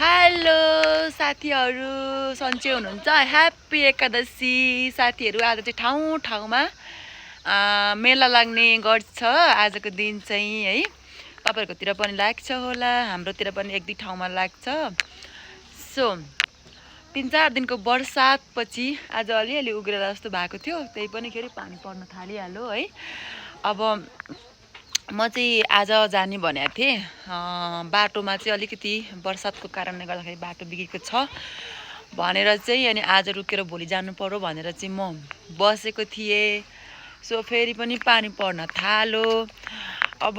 Hello साथीहरू, सन्चै हुनुहुन्छ? ह्याप्पी एकादशी साथीहरू। आज चाहिँ ठाउँमा मेला लाग्ने गर्छ आजको दिन चाहिँ है। तपाईँहरूकोतिर पनि लाग्छ होला, हाम्रोतिर पनि एक दुई ठाउँमा लाग्छ। सो 3-4 दिनको बर्सातपछि आज अलिअलि उग्रेर जस्तो भएको थियो, त्यही पनि फेरि पानी पर्न थालिहाल्यो है। अब म चाहिँ आज जाने भनेको थिएँ, बाटोमा चाहिँ अलिकति बर्सातको कारणले गर्दाखेरि बाटो बिग्रेको छ भनेर चाहिँ, अनि आज रुकेर भोलि जानु पर्यो भनेर चाहिँ म बसेको थिएँ। सो फेरि पनि पानी पर्न थाल्यो। अब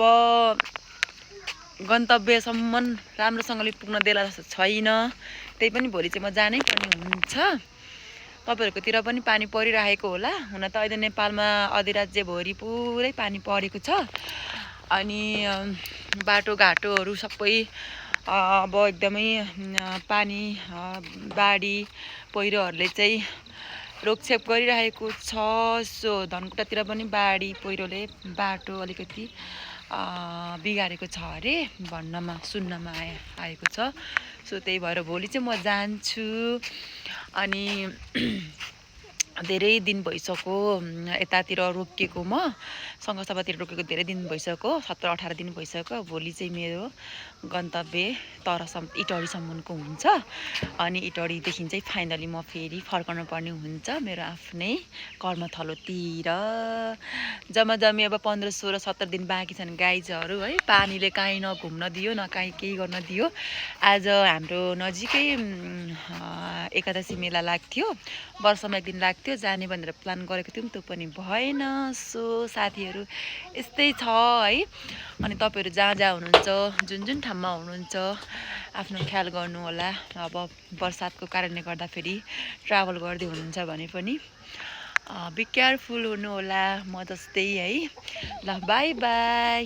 गन्तव्यसम्म राम्रोसँगले पुग्न देला जस्तो छैन, त्यही पनि भोलि चाहिँ म जानै पर्ने हुन्छ। तपाईँहरूकोतिर पनि पानी परिरहेको होला। हुन त अहिले नेपालमा अधिराज्यभरि पुरै पानी परेको छ। अनि बाटोघाटोहरू सबै अब एकदमै पानी बाढी पहिरोहरूले चाहिँ रोकछेप गरिरहेको छ। सो धनकुटातिर पनि बाढी पहिरोले बाटो अलिकति बिगारेको छ अरे सुन्नमा आएको छ। सो त्यही भएर भोलि चाहिँ म जान्छु। अनि धेरै दिन भइसक्यो यतातिर रोकिएको, म सङ्घसभातिर रोकेको धेरै दिन भइसक्यो, 17-18 दिन भइसक्यो। भोलि चाहिँ मेरो गन्तव्य इटहरीसम्मको हुन्छ। अनि इटहरीदेखि चाहिँ फाइनली म फेरि फर्कनु पर्ने हुन्छ मेरो आफ्नै कर्मथलोतिर। जम्मी अब 15, 16, 17 दिन बाँकी छन् गाइजहरू है। पानीले काहीँ नघुम्न दियो, न काहीँ केही गर्न दियो। आज हाम्रो नजिकै एकादशी मेला लाग्थ्यो, वर्षमा एक दिन लाग्थ्यो, जाने भनेर प्लान गरेको थियौँ, त्यो पनि भएन। सो साथीहरू यस्तै छ है। अनि तपाईँहरू जहाँ हुनुहुन्छ, जुन ठाउँमा हुनुहुन्छ, आफ्नो ख्याल गर्नु होला। अब बर्सातको कारणले गर्दाखेरि ट्राभल गर्दै हुनुहुन्छ भने पनि बी केयरफुल हुनु होला, म जस्तै है। ल बाई बाई।